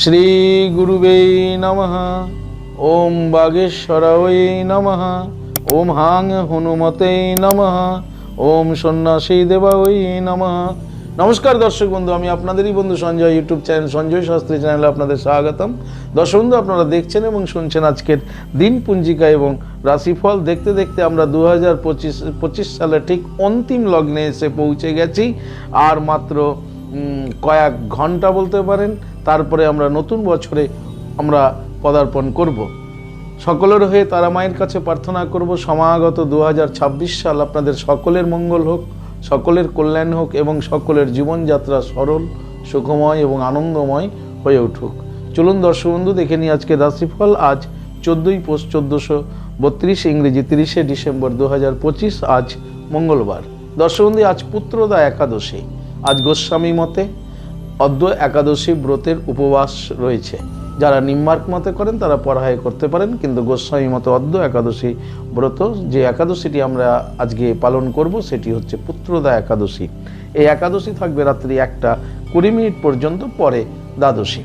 শ্রী গুরুবে নমঃ। ওম বাগেশ্বরায় নমঃ। ওম হাং হনুমতে নমঃ। ওম সন্ন্যাসী দেবায় নমঃ। নমস্কার দর্শক বন্ধু, আমি আপনাদেরই বন্ধু সঞ্জয়। ইউটিউব চ্যানেল সঞ্জয় শাস্ত্রী চ্যানেলে আপনাদের স্বাগতম। দর্শক বন্ধু, আপনারা দেখছেন এবং শুনছেন আজকের দিন পঞ্জিকা এবং রাশিফল। দেখতে দেখতে আমরা 2025 সালে ঠিক অন্তিম লগ্নে এসে পৌঁছে গেছি। আর মাত্র কয়েক ঘন্টা বলতে পারেন, তারপরে আমরা নতুন বছরে আমরা পদার্পণ করব। সকলের হয়ে তারা মায়ের কাছে প্রার্থনা করব সমাগত 2026 সাল আপনাদের সকলের মঙ্গল হোক, সকলের কল্যাণ হোক এবং সকলের জীবনযাত্রা সরল, সুখময় এবং আনন্দময় হয়ে উঠুক। চলুন দর্শক বন্ধু, দেখে নিই আজকের রাশিফল। আজ 14ই পৌষ 1432, ইংরেজি 30শে ডিসেম্বর 2025, আজ মঙ্গলবার। দর্শক বন্ধু, আজ পুত্রদা একাদশী। আজ গোস্বামী মতে অদ্য একাদশী ব্রতের উপবাস রয়েছে। যারা নিম্বার্ক মতে করেন তারা পরাহায় করতে পারেন, কিন্তু গোস্বামী মতে অদ্য একাদশী ব্রত, যে একাদশীটি আমরা আজকে পালন করব সেটি হচ্ছে পুত্রদা একাদশী। এই একাদশী থাকবে রাত্রি 1:20 পর্যন্ত, পরে দ্বাদশী।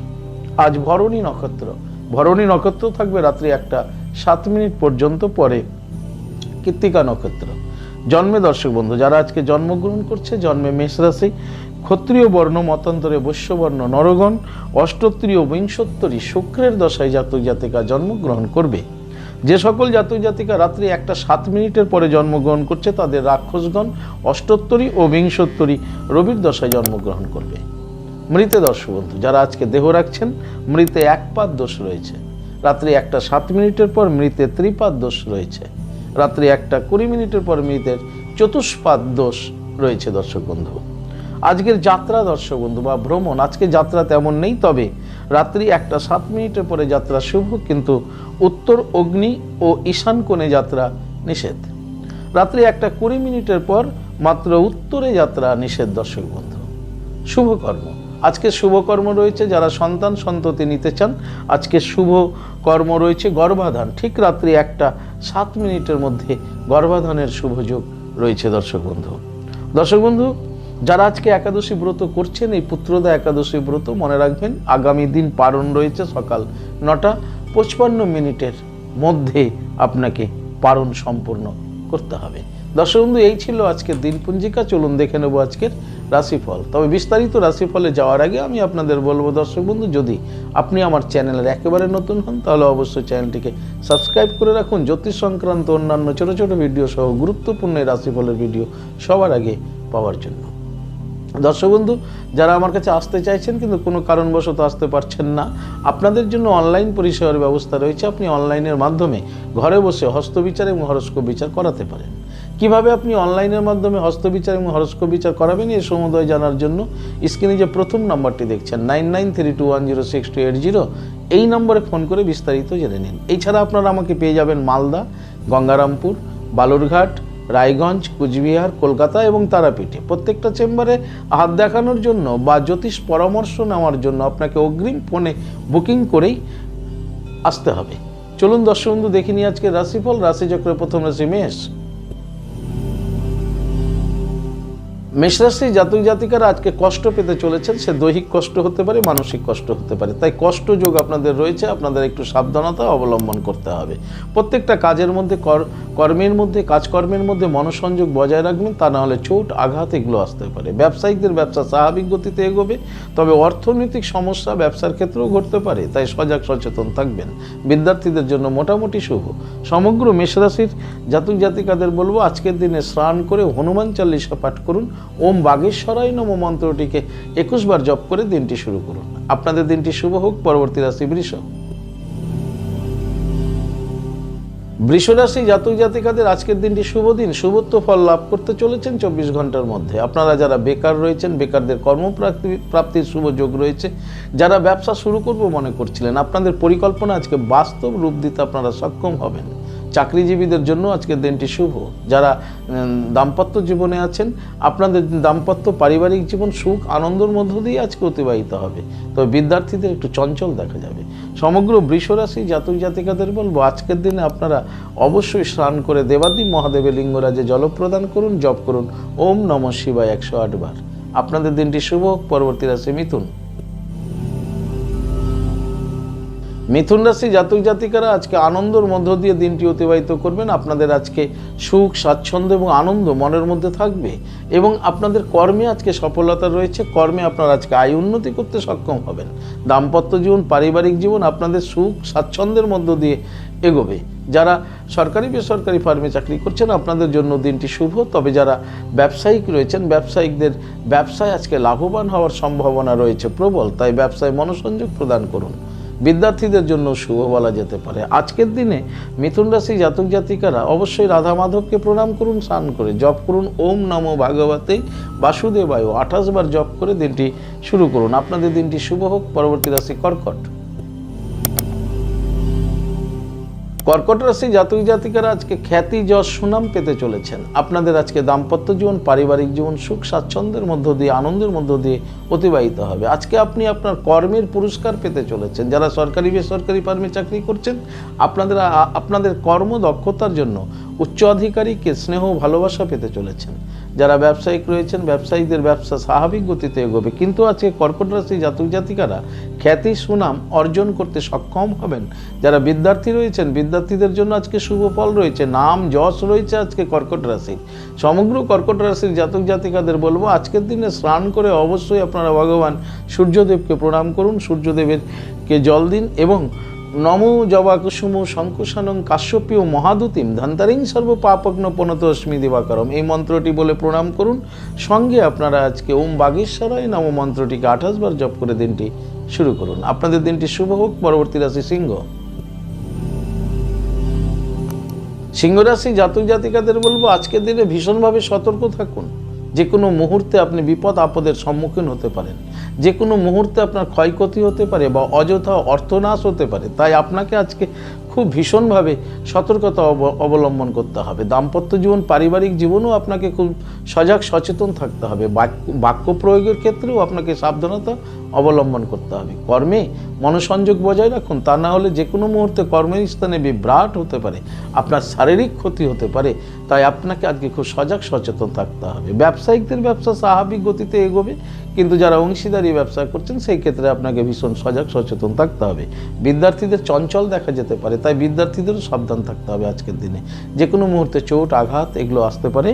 আজ ভরণী নক্ষত্র। ভরণী নক্ষত্র থাকবে রাত্রি 1:07 পর্যন্ত, পরে কৃত্তিকা নক্ষত্র। জন্মে দর্শক বন্ধু, যারা আজকে জন্মগ্রহণ করছে, জন্মে মেষ রাশি, ক্ষত্রিয় বর্ণ, মতান্তরে বৈশ্যবর্ণ নরগণ, অষ্টোত্তরীয় বিংশোত্তরী শুক্রের দশায় জাতক জাতিকা জন্মগ্রহণ করবে। যে সকল জাতক জাতিকা রাত্রি 1:07 পরে জন্মগ্রহণ করছে তাদের রাক্ষসগণ অষ্টোত্তরী ও বিংশোত্তরী রবির দশায় জন্মগ্রহণ করবে। মৃতে দর্শক বন্ধু, যারা আজকে দেহ রাখছেন, মৃতে একপাদ দোষ রয়েছে। রাত্রি 1:07 পর মৃতে ত্রিপাদ দোষ রয়েছে। রাত্রি 1:20 পর মৃতের চতুষ্পাদ দোষ রয়েছে। দর্শক বন্ধু, আজকের যাত্রা দর্শক বন্ধু বা ভ্রমণ, আজকে যাত্রা তেমন নেই, তবে রাত্রি 1:07 পরে যাত্রা শুভ, কিন্তু উত্তর অগ্নি ও ঈশান কোণে যাত্রা নিষেধ। রাত্রি 1:20 পর মাত্র উত্তরে যাত্রা নিষেধ। দর্শক বন্ধু, শুভকর্ম, আজকে শুভকর্ম রয়েছে যারা সন্তান সন্ততি নিতে চান, আজকে শুভ কর্ম রয়েছে গর্ভাধান। ঠিক রাত্রি 1:07 মধ্যে গর্ভাধানের শুভযোগ রয়েছে। দর্শক বন্ধু, দর্শক বন্ধু, যারা আজকে একাদশী ব্রত করছেন, এই পুত্রদা একাদশী ব্রত মনে রাখবেন, আগামী দিন পারণ রয়েছে সকাল 9:55 মধ্যে আপনাকে পারণ সম্পূর্ণ করতে হবে। দর্শক বন্ধু, এই ছিল আজকের দিন পঞ্জিকা। চলুন দেখে নেব আজকের রাশিফল। তবে বিস্তারিত রাশিফলে যাওয়ার আগে আমি আপনাদের বলবো দর্শক বন্ধু, যদি আপনি আমার চ্যানেলের একেবারে নতুন হন তাহলে অবশ্যই চ্যানেলটিকে সাবস্ক্রাইব করে রাখুন। জ্যোতিষ সংক্রান্ত অন্যান্য ছোট ছোট ভিডিও সহ গুরুত্বপূর্ণ রাশিফলের ভিডিও সবার আগে পাওয়ার জন্য। দর্শক বন্ধু, যারা আমার কাছে আসতে চাইছেন কিন্তু কোনো কারণবশত আসতে পারছেন না, আপনাদের জন্য অনলাইন পরিষেবার ব্যবস্থা রয়েছে। আপনি অনলাইনের মাধ্যমে ঘরে বসে হস্তবিচার এবং হরস্কোপ বিচার করাতে পারেন। কিভাবে আপনি অনলাইনের মাধ্যমে হস্তবিচার এবং হরস্কোপ বিচার করাবেন এই সমুদয় জানার জন্য স্ক্রিনে যে প্রথম নাম্বারটি দেখছেন 9932106280, এই নম্বরে ফোন করে বিস্তারিত জেনে নিন। এছাড়া আপনারা আমাকে পেয়ে যাবেন মালদা, গঙ্গারামপুর, বালুরঘাট, রায়গঞ্জ, কুচবিহার, কলকাতা এবং তারাপীঠে। প্রত্যেকটা চেম্বারে হাত দেখানোর জন্য বা জ্যোতিষ পরামর্শ নেওয়ার জন্য আপনাকে অগ্রিম ফোনে বুকিং করেই আসতে হবে। চলুন দর্শক বন্ধু, দেখে নিই আজকে রাশিফল। রাশিচক্রের প্রথম রাশি মেষ। মেষ রাশির জাতক জাতিকারা আজকে কষ্ট পেতে চলেছেন। সে দৈহিক কষ্ট হতে পারে, মানসিক কষ্ট হতে পারে, তাই কষ্ট যোগ আপনাদের রয়েছে। আপনাদের একটু সাবধানতা অবলম্বন করতে হবে। প্রত্যেকটা কাজের মধ্যে, কর্মের মধ্যে, কাজকর্মের মধ্যে মনোসংযোগ বজায় রাখবেন, তা না হলে চোট আঘাত এগুলো আসতে পারে। ব্যবসায়িকদের ব্যবসা স্বাভাবিক গতিতে এগোবে, তবে অর্থনৈতিক সমস্যা ব্যবসার ক্ষেত্রেও ঘটতে পারে, তাই সজাগ সচেতন থাকবেন। বিদ্যার্থীদের জন্য মোটামুটি শুভ। সমগ্র মেষ রাশির জাতক জাতিকাদের বলবো আজকের দিনে স্নান করে হনুমান চালিসা পাঠ করুন। ওম বাগেশ্বরায় নমঃ মন্ত্রটিকে 21 বার জপ করে দিনটি শুরু করুন। আপনাদের দিনটি শুভ হোক। পরবর্তী রাশি বৃষ। বৃষ রাশি জাতক জাতিকাদের আজকের দিনটি শুভ দিন। শুভত্ব ফল লাভ করতে চলেছেন 24 ঘন্টার মধ্যে। আপনারা যারা বেকার রয়েছেন, বেকারদের কর্মপ্রাপ্তির শুভ যোগ রয়েছে। যারা ব্যবসা শুরু করব মনে করছিলেন, আপনাদের পরিকল্পনা আজকে বাস্তব রূপ দিতে আপনারা সক্ষম হবেন। চাকরিজীবীদের জন্য আজকের দিনটি শুভ। যারা দাম্পত্য জীবনে আছেন, আপনাদের দাম্পত্য পারিবারিক জীবন সুখ আনন্দের মধ্য দিয়ে আজকে অতিবাহিত হবে, তবে বিদ্যার্থীদের একটু চঞ্চল দেখা যাবে। সমগ্র বৃষ রাশি জাতক জাতিকাদের বলবো আজকের দিনে আপনারা অবশ্যই স্নান করে দেবাদিদেব মহাদেবের লিঙ্গরাজে জল প্রদান করুন, জপ করুন ওম নমঃ শিবায় 108 বার। আপনাদের দিনটি শুভ হোক। পরবর্তী রাশি মিথুন। মিথুন রাশি জাতক জাতিকারা আজকে আনন্দের মধ্য দিয়ে দিনটি অতিবাহিত করবেন। আপনাদের আজকে সুখ, স্বাচ্ছন্দ্য এবং আনন্দ মনের মধ্যে থাকবে এবং আপনাদের কর্মে আজকে সফলতা রয়েছে। কর্মে আপনারা আজকে আয় উন্নতি করতে সক্ষম হবেন। দাম্পত্য জীবন, পারিবারিক জীবন আপনাদের সুখ স্বাচ্ছন্দ্যের মধ্য দিয়ে এগোবে। যারা সরকারি বেসরকারি ফার্মে চাকরি করছেন আপনাদের জন্য দিনটি শুভ। তবে যারা ব্যবসায়িক রয়েছেন, ব্যবসায়িকদের ব্যবসায় আজকে লাভবান হওয়ার সম্ভাবনা রয়েছে প্রবল, তাই ব্যবসায় মনোসংযোগ প্রদান করুন। বিদ্যার্থীদের জন্য শুভ বলা যেতে পারে। আজকের দিনে মিথুন রাশি জাতক জাতিকারা অবশ্যই রাধা মাধবকে প্রণাম করুন, স্নান করে জপ করুন ওম নমো ভাগবতে বাসুদেবায় 28 বার জপ করে দিনটি শুরু করুন। আপনাদের দিনটি শুভ হোক। পরবর্তী রাশি কর্কট। কর্কট রাশি জাতক জাতিকারা আজকে খ্যাতি, যশ, সুনাম পেতে চলেছেন। আপনাদের আজকে দাম্পত্য জীবন, পারিবারিক জীবন সুখ স্বাচ্ছন্দ্যের মধ্য দিয়ে, আনন্দের মধ্য দিয়ে অতিবাহিত হবে। আজকে আপনি আপনার কর্মের পুরস্কার পেতে চলেছেন। যারা সরকারি বেসরকারি ফার্মে চাকরি করছেন আপনাদের কর্মদক্ষতার জন্য উচ্চ আধিকারিককে স্নেহ ভালোবাসা পেতে চলেছেন। যারা ব্যবসায়িক রয়েছেন ব্যবসায়ীদের ব্যবসা স্বাভাবিক গতিতে এগোবে, কিন্তু আজকে কর্কট রাশি জাতক জাতিকারা খ্যাতি, সুনাম অর্জন করতে সক্ষম হবেন। যারা বিদ্যার্থী রয়েছেন বিদ্যার্থীদের জন্য আজকে শুভ ফল রয়েছে, নাম যশ রয়েছে আজকে কর্কট রাশির। সমগ্র কর্কট রাশির জাতক জাতিকাদের বলবো আজকের দিনে স্নান করে অবশ্যই আপনারা ভগবান সূর্যদেবকে প্রণাম করুন, সূর্যদেবেরকে জল দিন এবং নমো জবা কুসুম শঙ্কুশানং কাশ্যপীয় মহাদুতিম ধন্তারিং সর্ব পাপগ্ন পনতস্মি দিবাকরম এই মন্ত্রটি বলে প্রণাম করুন। সঙ্গে আপনারা আজকে ওম বাগেশ্বরায় নম মন্ত্রটিকে 28 বার জপ করে দিনটি শুরু করুন। আপনাদের দিনটি শুভ হোক। পরবর্তী রাশি সিংহ। সিংহ রাশি জাতক জাতিকাদের বলবো আজকের দিনে ভীষণভাবে সতর্ক থাকুন। যে কোনো মুহূর্তে আপনি বিপদ আপদের সম্মুখীন হতে পারেন, যে কোনো মুহূর্তে আপনার ক্ষয়ক্ষতি হতে পারে বা অযথা অর্থনাশ হতে পারে। তাই আপনাকে আজকে খুব ভীষণভাবে সতর্কতা অবলম্বন করতে হবে। দাম্পত্য জীবন, পারিবারিক জীবনেও আপনাকে খুব সজাগ সচেতন থাকতে হবে। বাক্য প্রয়োগের ক্ষেত্রেও আপনাকে সাবধানতা অবলম্বন করতে হবে। কর্মে মনোসংযোগ বজায় রাখুন, তা না হলে যে কোনো মুহূর্তে কর্মের স্থানে বিভ্রাট হতে পারে, আপনার শারীরিক ক্ষতি হতে পারে। তাই আপনাকে আজকে খুব সজাগ সচেতন থাকতে হবে। ব্যবসায়িকদের ব্যবসা স্বাভাবিক গতিতে এগোবে, কিন্তু যারা অংশীদারি ব্যবসা করছেন সেই ক্ষেত্রে আপনাকে ভীষণ সজাগ সচেতন থাকতে হবে। বিদ্যার্থীদের চঞ্চল দেখা যেতে পারে, তাই বিদ্যার্থীদেরও সাবধান থাকতে হবে। আজকের দিনে যে কোনো মুহূর্তে চোট, আঘাত এগুলো আসতে পারে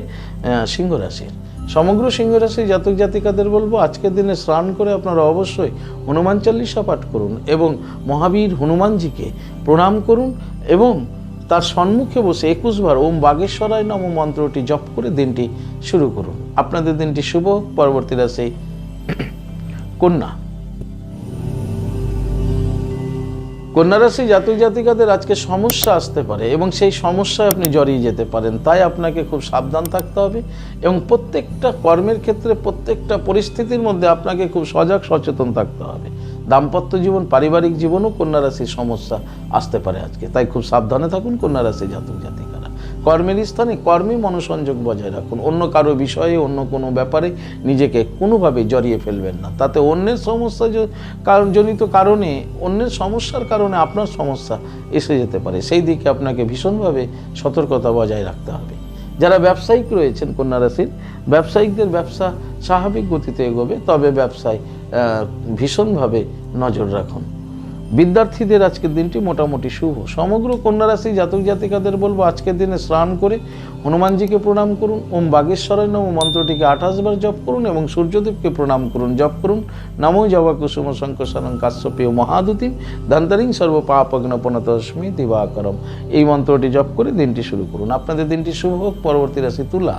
সিংহ রাশির। সমগ্র সিংহ রাশি জাতক জাতিকাদের বলবো আজকের দিনে স্নান করে আপনারা অবশ্যই হনুমান চল্লিশা পাঠ করুন এবং মহাবীর হনুমানজিকে প্রণাম করুন এবং তার সম্মুখে বসে 21 বার ওম বাগেশ্বরায় নম মন্ত্রটি জপ করে দিনটি শুরু করুন। আপনাদের দিনটি শুভ। পরবর্তী রাশি কন্যা। কন্যা রাশি জাতক জাতিকাদের আজকে সমস্যা আসতে পারে এবং সেই সমস্যায় আপনি জড়িয়ে যেতে পারেন। তাই আপনাকে খুব সাবধান থাকতে হবে এবং প্রত্যেকটা কর্মের ক্ষেত্রে প্রত্যেকটা পরিস্থিতির মধ্যে আপনাকে খুব সজাগ সচেতন থাকতে হবে। দাম্পত্য জীবন, পারিবারিক জীবনও কন্যা রাশির সমস্যা আসতে পারে আজকে, তাই খুব সাবধানে থাকুন কন্যা রাশি জাতক জাতিকারা। কর্মের স্থানে কর্মে মনোসংযোগ বজায় রাখুন। অন্য কারো বিষয়ে, অন্য কোনো ব্যাপারে নিজেকে কোনোভাবে জড়িয়ে ফেলবেন না, তাতে অন্যের সমস্যা জনিত কারণে, অন্যের সমস্যার কারণে আপনার সমস্যা এসে যেতে পারে। সেই দিকে আপনাকে ভীষণভাবে সতর্কতা বজায় রাখতে হবে। যারা ব্যবসায়িক রয়েছেন কন্যা রাশির, ব্যবসায়িকদের ব্যবসা স্বাভাবিক গতিতে এগোবে, তবে ব্যবসায় ভীষণভাবে নজর রাখুন। বিদ্যার্থীদের আজকের দিনটি মোটামুটি শুভ। সমগ্র কন্যা রাশি জাতক জাতিকাদের বলবো আজকের দিনে স্নান করে হনুমানজিকে প্রণাম করুন, ওম বাগেশ্বরায় নম মন্ত্রটিকে 28 বার জপ করুন এবং সূর্যদেবকে প্রণাম করুন, জপ করুন নমো জবা কুসুম শঙ্কশানং কাশ্যপেয় মহাদুতিম ধন্তারিং সর্ব পাপগ্ন পনতস্মি দিবাকরম এই মন্ত্রটি জপ করে দিনটি শুরু করুন। আপনাদের দিনটি শুভ হোক। পরবর্তী রাশি তুলা।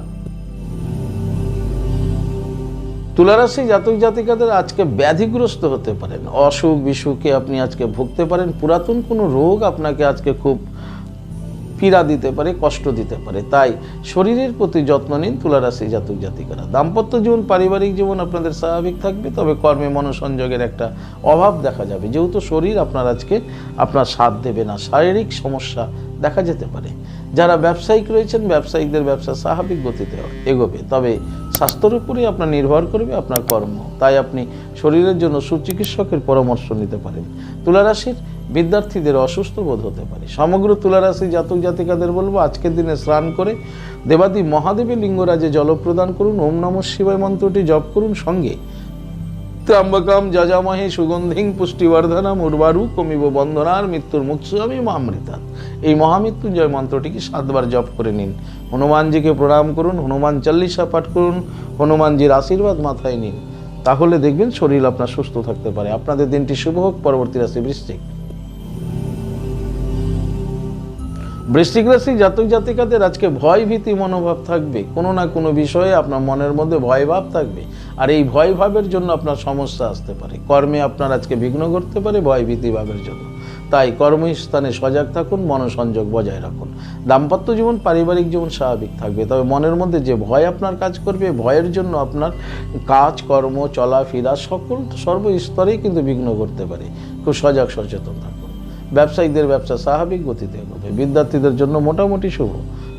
তুলা রাশি জাতক জাতিকাদের আজকে ব্যাধিগ্রস্ত হতে পারেন। অসুখ বিসুখে আপনি আজকে ভুগতে পারেন। পুরাতন কোনো রোগ আপনাকে আজকে খুব পীড়া দিতে পারে, কষ্ট দিতে পারে। তাই শরীরের প্রতি যত্ন নিন তুলা রাশি জাতক জাতিকারা। দাম্পত্য জীবন, পারিবারিক জীবন আপনাদের স্বাভাবিক থাকবে, তবে কর্মে মনোসংযোগের একটা অভাব দেখা যাবে। যেহেতু শরীর আপনার সাথ দেবে না, শারীরিক সমস্যা দেখা যেতে পারে। যারা ব্যবসায়িক রয়েছেন ব্যবসায়িকদের ব্যবসা স্বাভাবিক গতিতে এগোবে, তবে স্বাস্থ্যের উপরেই আপনার নির্ভর করবে আপনার কর্ম। তাই আপনি শরীরের জন্য সুচিকিৎসকের পরামর্শ নিতে পারেন। তুলা রাশির বিদ্যার্থীদের অসুস্থ বোধ হতে পারে। সমগ্র তুলা রাশি জাতক জাতিকাদের বলবো আজকের দিনে স্নান করে দেবাদি মহাদেবের লিঙ্গরাজে জল প্রদান করুন, ওম নমঃ শিবায় মন্ত্রটি জপ করুন, সঙ্গে ত্র্যম্বকম যজামহে সুগন্ধিং পুষ্টিবর্ধনম উর্বারুকমিব বন্ধনার মৃত্যুর মুক্ষামি মামৃতাৎ। এই মহামৃত্যুঞ্জয় মন্ত্রটিকে 7 বার জপ করে নিন। হনুমানজিকে প্রণাম করুন, হনুমান চল্লিশা পাঠ করুন, হনুমানজির আশীর্বাদ মাথায় নিন, তাহলে দেখবেন শরীর আপনার সুস্থ থাকতে পারে। আপনাদের দিনটি শুভ হোক। পরবর্তী রাশি বৃশ্চিক। বৃশ্চিক রাশি জাতক জাতিকাদের আজকে ভয় ভীতি মনোভাব থাকবে। কোনো না কোনো বিষয়ে আপনার মনের মধ্যে ভয় ভাব থাকবে, আর এই ভয় ভাবের জন্য আপনার সমস্যা আসতে পারে। কর্মে আপনার আজকে বিঘ্ন ঘটতে পারে ভয় ভীতি ভাবের জন্য। তাই কর্মস্থানে সজাগ থাকুন, মনোসংযোগ বজায় রাখুন। দাম্পত্য জীবন পারিবারিক জীবন স্বাভাবিক থাকবে, তবে মনের মধ্যে যে ভয় আপনার কাজ করবে, ভয়ের জন্য আপনার কাজ কর্ম চলাফেরা সকল সর্বস্তরেই কিন্তু বিঘ্ন ঘটতে পারে। খুব সজাগ সচেতন থাকুন। ব্যবসায়িকদের ব্যবসা স্বাভাবিক গতিতে এগোবে। বিদ্যার্থীদের জন্য মোটামুটি শুভ।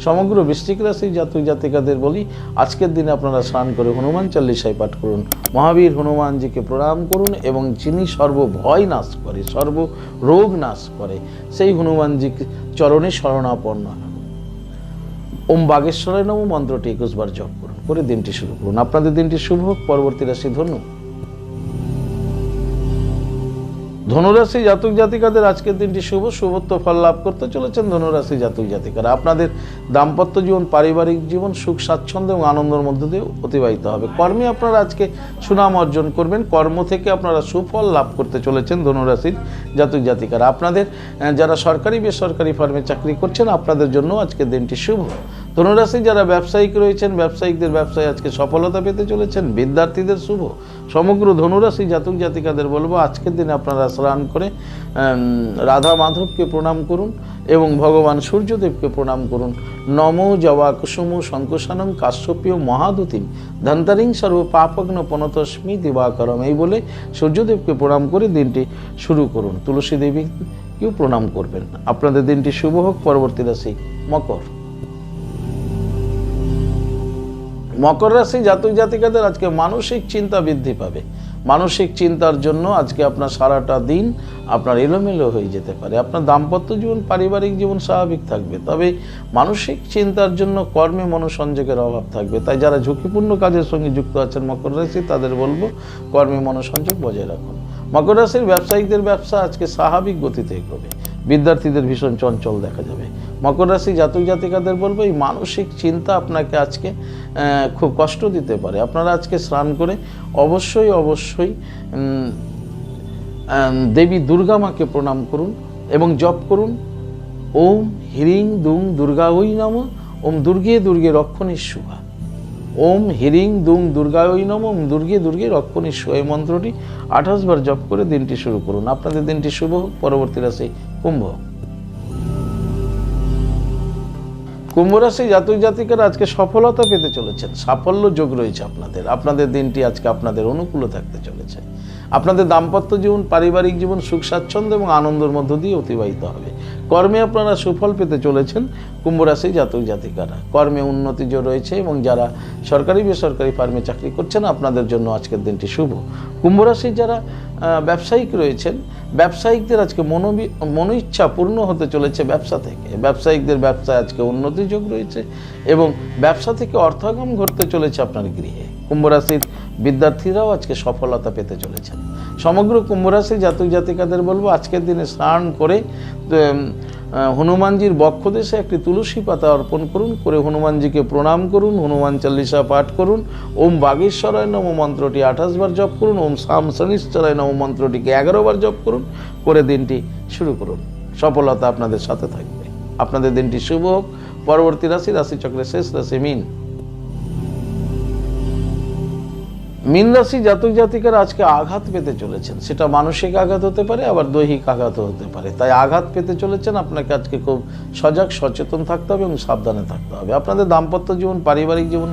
সমগ্র বৃশ্চিক রাশি জাতক জাতিকাদের বলি, আজকের দিনে আপনারা স্নান করে হনুমান চল্লিশায় পাঠ করুন, মহাবীর হনুমানজিকে প্রণাম করুন এবং যিনি সর্ব ভয় নাশ করে, সর্ব রোগ নাশ করে, সেই হনুমানজি চরণে শরণাপন্ন হন। ওম বাগেশ্বরায় নমঃ মন্ত্রটি 21 বার জপ করুন, করে দিনটি শুরু করুন। আপনাদের দিনটি শুভ হোক। পরবর্তী রাশি ধনু। ধনুরাশি জাতক জাতিকাদের আজকের দিনটি শুভ। শুভত্ব ফল লাভ করতে চলেছেন ধনুরাশি জাতক জাতিকারা। আপনাদের দাম্পত্য জীবন পারিবারিক জীবন সুখ স্বাচ্ছন্দ্য এবং আনন্দের মধ্য দিয়ে অতিবাহিত হবে। কর্মে আপনারা আজকে সুনাম অর্জন করবেন। কর্ম থেকে আপনারা সুফল লাভ করতে চলেছেন ধনুরাশির জাতক জাতিকারা। আপনাদের যারা সরকারি বেসরকারি ফার্মে চাকরি করছেন, আপনাদের জন্য আজকের দিনটি শুভ। ধনুরাশি যারা ব্যবসায়িক রয়েছেন, ব্যবসায়িকদের ব্যবসায় আজকে সফলতা পেতে চলেছেন। বিদ্যার্থীদের শুভ। সমগ্র ধনুরাশি জাতক জাতিকাদের বলবো, আজকের দিনে আপনারা স্নান করে রাধা মাধবকে প্রণাম করুন এবং ভগবান সূর্যদেবকে প্রণাম করুন। নম জবা কুসুম শঙ্কুশানং কাশ্যপীয় মহাদুতিম ধন্তারিং সর্ব পাপগ্ন পনতস্মি দিবাকরম, এই বলে সূর্যদেবকে প্রণাম করে দিনটি শুরু করুন। তুলসী দেবীকেও প্রণাম করবেন। আপনাদের দিনটি শুভ হোক। পরবর্তী রাশি মকর। মকর রাশি জাতক জাতিকাদের আজকে মানসিক চিন্তা বৃদ্ধি পাবে। মানসিক চিন্তার জন্য আজকে আপনার সারাটা দিন আপনার এলোমেলো হয়ে যেতে পারে। আপনার দাম্পত্য জীবন পারিবারিক জীবন স্বাভাবিক থাকবে, তবে মানসিক চিন্তার জন্য কর্মে মনোসংযোগের অভাব থাকবে। তাই যারা ঝুঁকিপূর্ণ কাজের সঙ্গে যুক্ত আছেন মকর রাশি, তাদের বলবো কর্মে মনোসংযোগ বজায় রাখুন। মকর রাশির ব্যবসায়িকদের ব্যবসা আজকে স্বাভাবিক গতিতে এগোবে। বিদ্যার্থীদের ভীষণ চঞ্চল দেখা যাবে। মকর রাশি জাতক জাতিকাদের বলবো, এই মানসিক চিন্তা আপনাকে আজকে খুব কষ্ট দিতে পারে। আপনারা আজকে স্নান করে অবশ্যই দেবী দুর্গা মাকে প্রণাম করুন এবং জপ করুন ওম হ্রিং দুং দুর্গা ওই নমঃ, ওম দুর্গে দুর্গে রক্ষণী শুভা। ওম হ্রিং দুং দুর্গা ওই নমঃ, ওম দুর্গে দুর্গে রক্ষণী শুভা, এই মন্ত্রটি 28 বার জপ করে দিনটি শুরু করুন। আপনাদের দিনটি শুভ হোক। পরবর্তী রাশি কুম্ভ। কুম্ভ রাশি জাতক জাতিকারা আজকে সফলতা পেতে চলেছেন। সাফল্য যোগ রয়েছে আপনাদের। আপনাদের দিনটি আজকে আপনাদের অনুকূলে থাকতে চলেছে। আপনাদের দাম্পত্য জীবন পারিবারিক জীবন সুখ স্বাচ্ছন্দ্য এবং আনন্দের মধ্য দিয়ে অতিবাহিত হবে। কর্মে আপনারা সুফল পেতে চলেছেন কুম্ভ রাশি জাতক জাতিকারা। কর্মে উন্নতি রয়েছে এবং যারা সরকারি বেসরকারি ফার্মে চাকরি করছেন, আপনাদের জন্য আজকের দিনটি শুভ। কুম্ভ রাশির যারা ব্যবসায়িক রয়েছেন, ব্যবসায়িকদের আজকে মনোইচ্ছা পূর্ণ হতে চলেছে ব্যবসা থেকে। ব্যবসায়িকদের ব্যবসায় আজকে উন্নতি যোগ রয়েছে এবং ব্যবসা থেকে অর্থাগম ঘটতে চলেছে আপনার গৃহে। কুম্ভ রাশির বিদ্যার্থীরাও আজকে সফলতা পেতে চলেছেন। সমগ্র কুম্ভ রাশির জাতক জাতিকাদের বলবো, আজকের দিনে স্নান করে হনুমানজির বক্ষদেশে একটি তুলসী পাতা অর্পণ করুন, করে হনুমানজিকে প্রণাম করুন, হনুমান চল্লিশা পাঠ করুন, ওম বাগেশ্বরায় নমঃ মন্ত্রটি 28 বার জপ করুন, ওম শাম শনিশ্চরায় নমঃ মন্ত্রটিকে 11 বার জপ করুন, করে দিনটি শুরু করুন। সফলতা আপনাদের সাথে থাকবে। আপনাদের দিনটি শুভ হোক। পরবর্তী রাশি রাশিচক্রের শেষ রাশি মীন। মীন রাশি জাতক জাতিকারা আজকে আঘাত পেতে চলেছেন। সেটা মানসিক আঘাত হতে পারে, আবার দৈহিক আঘাতও হতে পারে। তাই আঘাত পেতে চলেছেন, আপনাকে আজকে খুব সজাগ সচেতন থাকতে হবে এবং সাবধানে থাকতে হবে। আপনাদের দাম্পত্য জীবন পারিবারিক জীবন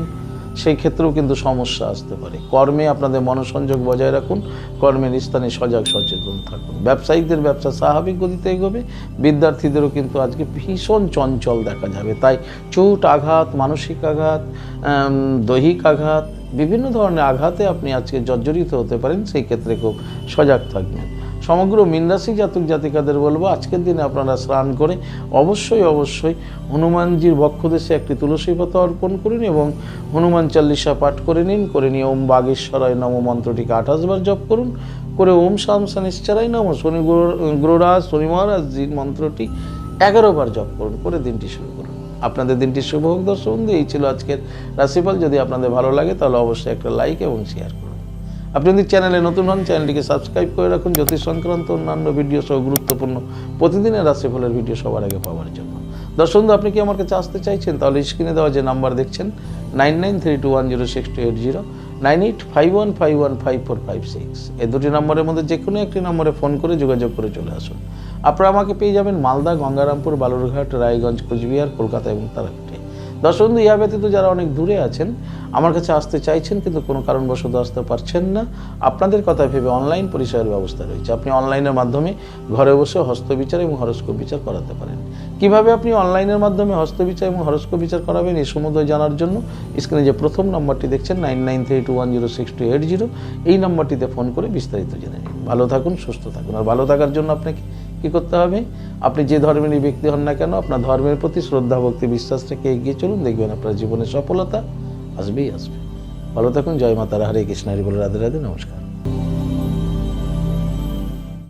সেই ক্ষেত্রেও কিন্তু সমস্যা আসতে পারে। কর্মে আপনাদের মনোসংযোগ বজায় রাখুন, কর্মের স্থানে সজাগ সচেতন থাকুন। ব্যবসায়িকদের ব্যবসা স্বাভাবিক গতিতে এগোবে। বিদ্যার্থীদেরও কিন্তু আজকে ভীষণ চঞ্চল দেখা যাবে। তাই চোট আঘাত, মানসিক আঘাত, দৈহিক আঘাত, বিভিন্ন ধরনের আঘাতে আপনি আজকে জর্জরিত হতে পারেন। সেই ক্ষেত্রে খুব সজাগ থাকবেন। সমগ্র মীন রাশি জাতক জাতিকাদের বলবো আজকের দিনে আপনারা স্নান করে অবশ্যই হনুমানজির বক্ষদেশে একটি তুলসী পাতা অর্পণ করুন এবং হনুমান চাল্লিশা পাঠ করে নিয়ে ওম বাগেশ্বরায় নম মন্ত্রটিকে 28 বার জপ করুন, করে ওম শাম শনিশ্চরায় নম শনি গ্রহরাজ শনি মহারাজজির মন্ত্রটি 11 বার জপ করুন, করে দিনটি শুরু করুন। আপনাদের দিনটি শুভ হোক দর্শক বন্ধু। এই ছিল আজকের রাশিফল। যদি আপনাদের ভালো লাগে তাহলে অবশ্যই একটা লাইক এবং শেয়ার করুন। আপনি যদি চ্যানেলে নতুন হন চ্যানেলটিকে সাবস্ক্রাইব করে রাখুন জ্যোতিষ সংক্রান্ত অন্যান্য ভিডিও সহ গুরুত্বপূর্ণ প্রতিদিনের রাশিফলের ভিডিও সবার আগে পাওয়ার জন্য। দর্শক বন্ধু, আপনি কি আমার কাছে আসতে চাইছেন তাহলে স্ক্রিনে দেওয়া যে নাম্বার দেখছেন 9932106280, 9851515456, এই দুটি নম্বরের মধ্যে যে কোনো একটি নম্বরে ফোন করে যোগাযোগ করে চলে আসুন। আপনারা আমাকে পেয়ে যাবেন মালদা, গঙ্গারামপুর, বালুরঘাট, রায়গঞ্জ, কোচবিহার, কলকাতা এবং তারাপীঠে। দর্শক বন্ধু, ইহা ব্যতীত যারা অনেক দূরে আছেন আমার কাছে আসতে চাইছেন কিন্তু কোনো কারণবশত আসতে পারছেন না, আপনাদের কথা ভেবে অনলাইন পরিষেবার ব্যবস্থা রয়েছে। আপনি অনলাইনের মাধ্যমে ঘরে বসে হস্তবিচার এবং হরস্কোপ বিচার করাতে পারেন। কিভাবে আপনি অনলাইনের মাধ্যমে হস্তবিচার এবং হরস্কোপ বিচার করাবেন এই সম্বন্ধে জানার জন্য স্ক্রিনে যে প্রথম নম্বরটি দেখছেন 9932106280, এই নম্বরটিতে ফোন করে বিস্তারিত জেনে নিন। ভালো থাকুন, সুস্থ থাকুন। আর ভালো থাকার জন্য আপনাকে কী করতে হবে? আপনি যে ধর্মেরই ব্যক্তি হন না কেন আপনার ধর্মের প্রতি শ্রদ্ধা, ভক্তি, বিশ্বাস রেখে এগিয়ে চলুন, দেখবেন আপনার জীবনে সফলতা আসবেই আসবে। ভালো থাকুন। জয় মাতারা, হরে কৃষ্ণ, হরি বল, রাধে রাধে, নমস্কার।